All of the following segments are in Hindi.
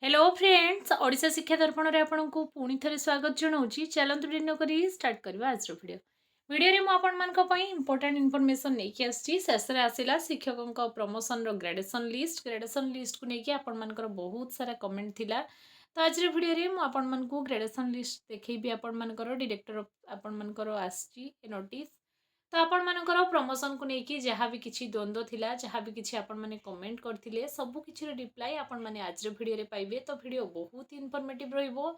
हेलो फ्रेंड्स, ओडिशा शिक्षा दर्पण रे आपनको पुणी थे स्वागत जनाऊँगी। चलतु डिनो करी स्टार्ट करवा आज वीडियो वीडियो मु आपण मानक पई इंपोर्टेंट इनफॉरमेशन नेकी आछि। शेष रे आसिला शिक्षकों प्रमोशन रो ग्रेडेशन लिस्ट को नेकी आपण मानकर बहुत सारा कमेंट थिला। तो आज वीडियो रे मु आपण मानकू ग्रेडेशन लिस्ट देखैबी। आपण मानकर डायरेक्टर आपण मानकर आछि नोटिस। तो आपण मानकर प्रमोशन को लेकिन जहाँ भी किसी द्वंद्व थिला, जहाँ भी किसी आपण माने कमेंट करथिले, सब किछि रिप्लाई आपण माने आज वीडियो रे पाइबे। तो वीडियो बहुत इनफॉर्मेटिव रहिबो।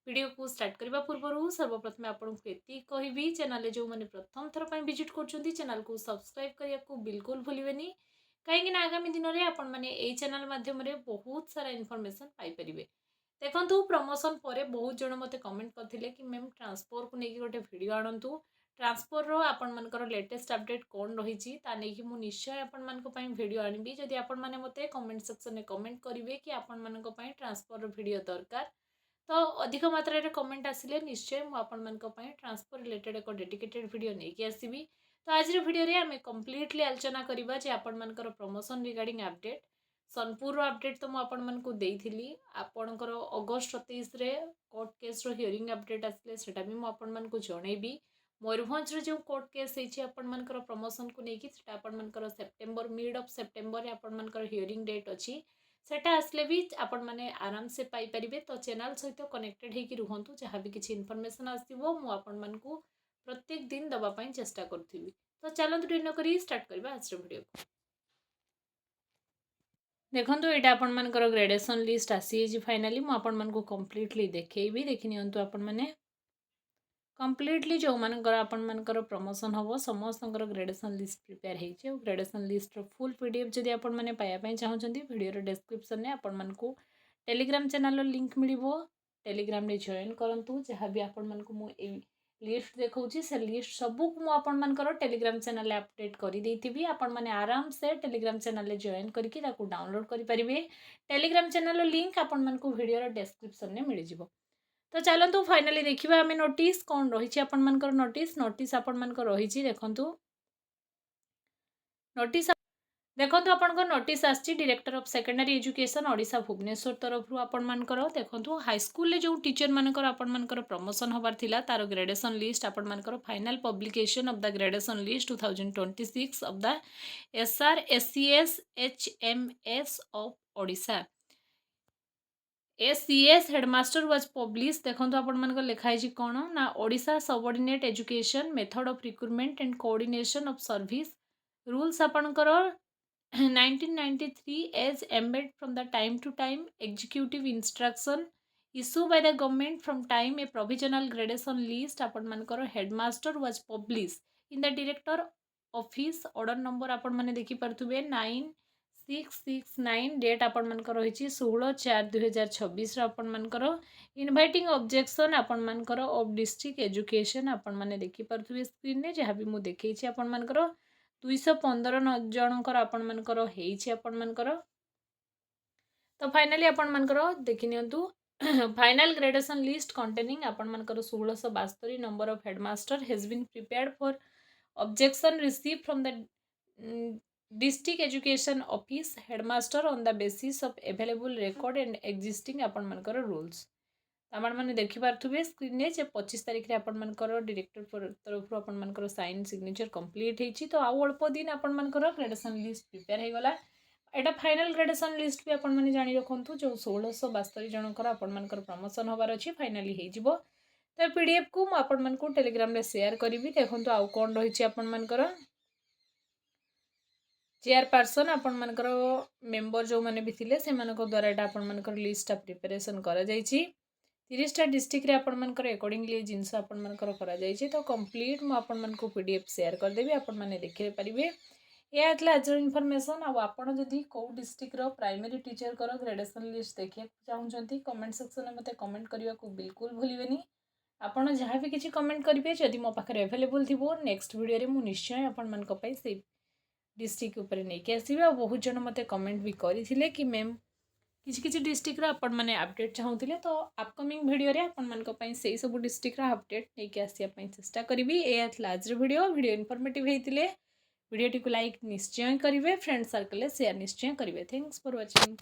वीडियो को स्टार्ट करबा पूर्व सर्वप्रथम आपन को एति कहबी, चैनल जो माने प्रथम थर पई विजिट करछंती चैनल को सब्सक्राइब करिया को बिल्कुल भूलिबेनी। कहीं आगामी दिन में आपण माने एई चैनल माध्यम रे बहुत सारा इनफॉरमेशन पाई परिबे। देखंतु प्रमोशन परे बहुत जण मते कमेंट करथिले कि मैम ट्रांसफर को नेकी गोटे वीडियो आनंतु। ट्रांसफर रो आपण मानकर लेटेस्ट अपडेट कौन रही ताकि मुझे निश्चय आपण मानक पई वीडियो आनिबी। जदि आपण माने मते कमेंट सेक्शन में कमेंट करिवे कि आपण मानक पई ट्रांसफर रो वीडियो दरकार, तो अधिक मात्रा रे कमेंट आसिले निश्चय मु आपण मानक पई ट्रांसफर रिलेटेड एक डेडिकेटेड वीडियो नेकी आसीबी। तो आज रो वीडियो रे आमे कंप्लीटली आलोचना करिबा जे आपण मानकर प्रमोशन रिगार्डिंग अपडेट। सोनपुर रो अपडेट तो मु आपण मानकू देइथिली। आपणकर अगस्त 27 रे कोर्ट केस रो हियरिंग अपडेट आसिले सेटा भी मु आपण मानकू जणेबी। मयूरभंज जो कोर्ट केस होकर प्रमोशन को लेकिन आपण सेप्टेम्बर मिड ऑफ सेप्टेम्बर आपण हियरिंग डेट अच्छी सेटा आसले भी आपण मैंने आराम से पाइपर। तो चैनल सहित कनेक्टेड होकर रुहतु। जहाँ भी किसी इनफॉरमेशन आसो मुझे प्रत्येक दिन दवापाई चेष्टा करी। तो चलतु डिनो करी स्टार्ट करवा आज वीडियो। देखो यहाँ आपण मानकर ग्रेडेशन लिस्ट आसी फाइनाली मुझे कंप्लीटली देखी देखी नियंतु आपण मैंने कंप्लीटली जो मानकर आपण मानकर प्रमोशन हम समस्त ग्रेडेशन लिस्ट प्रिपेयर हो। ग्रेडेशन लिस्ट फुल पीडीएफ जदि आपण मैंने पाइबा चाहते वीडियो डिस्क्रिप्शन में आपण मानकू टेलीग्राम चैनल लिंक मिल टेलीग्राम रे जॉइन करूँ। जहाँ भी आपण मानकू मु लिस्ट देखा से लिस्ट सबू को आपण मानकर टेलीग्राम चैनल अपडेट कर देती। आपण मैंने आराम से टेलीग्राम चैनल जॉइन करके डाउनलोड करेंगे। टेलीग्राम चैनल लिंक आपण मानकू वीडियो डिस्क्रिप्शन में मिल जाए। तो चलतु फाइनाली देखा आम नोटिस कौन रही आपण मानकर नोटिस नोटिस आपण मानकर रही देखु नोटिस देखो आपण नोटिस आसी director of secondary education Odisha Bhubaneswar तरफ आपण मानकर देखो हाईस्कूल जो टीचर मानकर आपण मानकर प्रमोशन होबार थिला तार ग्रेडेशन लिस्ट आपण मानकर final publication of the gradation list 2026 of the SRSCS HMS of Odisha SCS headmaster was publish. देखो आपण मानकर लिखाई कौन ना Odisha subordinate education method of recruitment and coordination of service rules आपणकर 1993 as embed from the time to time executive instruction issued by the government from time a provisional gradation list आपण मानकर headmaster was published in the director office order number आपण माने देखि परथुबे 9669 डेट आपण मानकर रही 16/4/2026 आपण मानकर इनवाइटिंग ऑब्जेक्शन आपण मानकर ऑफ डिस्ट्रिक्ट एजुकेशन आपण माने देखि परथुबे स्क्रीन ने जहाँ भी मु देखैछि आपण मानकर 215 जनकर आपण मानकर हेइछि आपण मानकर। तो फाइनाली आपण मानकर देखि नियंतु फाइनल ग्रेडेशन लिस्ट कंटेनिंग आपण मानकर 1672 number of headmaster has been prepared for objection receive from the district education office headmaster on the basis of available record and existing आपण मानकर रूल्स। आपण मैंने देखिपे स्क्रीन में 25 तारीख में आपण मानकर डायरेक्टर तरफ आपण मानकर साइन सिग्नेचर कंप्लीट होती। तो आउ अल्प दिन आपण मानकर ग्रेडेशन लिस्ट प्रिपेयर हो गला। एटा फाइनल ग्रेडेशन लिस्ट भी आपण माने जानि रखंतु जो 1672 जनकर आपण मानकर प्रमोशन होबार अछि फाइनली हे जिवो। तो पीडीएफ को मु आपण मानकू टेलीग्राम रे शेयर करिवि। देखंतु आउ कोन रहिछि आपण मानकर चेयरपर्सन आपण मानकर मेंबर जो माने भी थिले से मानक द्वारा एटा आपण मानकर लिस्ट प्रिपरेशन करा जायछि। 30टा डिस्ट्रिक्ट रे आपण मानकर अकॉर्डिंगली जिनस आपण मानकर करा जायछि। तो कंप्लीट मु आपण मानकू पीडीएफ शेयर कर देबी आपण माने देखि परिबे। या एतला आज इन्फॉर्मेशन आपण जदी को डिस्ट्रिक्ट रो प्राइमरी टीचर करो ग्रेडेशन लिस्ट देखिया चाहउछंती कमेंट सेक्शन में मते कमेंट करिया को बिल्कुल भूलिबेनी। आपण जहाँ भी किसी कमेंट करिवे जदी मो पाखरे अवेलेबल थिबो नेक्स्ट वीडियो रे मु निश्चय आपण मानक पई से डिस्ट्रिक्ट ऊपर नहीं कि आसवे। बहुत जन मते कमेंट भी करथिले कि मैम किसी किसी डिस्ट्रिक्ट रो आपण माने अपडेट चाहूतिले। तो अपकमिंग वीडियो रे आपण मानक पई सेही सब डिस्ट्रिक्ट रो अपडेट नहीं कि आसिया पई चेष्टा करिवि। ए लास्ट वीडियो इन्फॉर्मेटिव हेतिले वीडियो टी को लाइक निश्चय करिवे, फ्रेंड सर्कल शेयर निश्चय करिवे। Thanks for watching.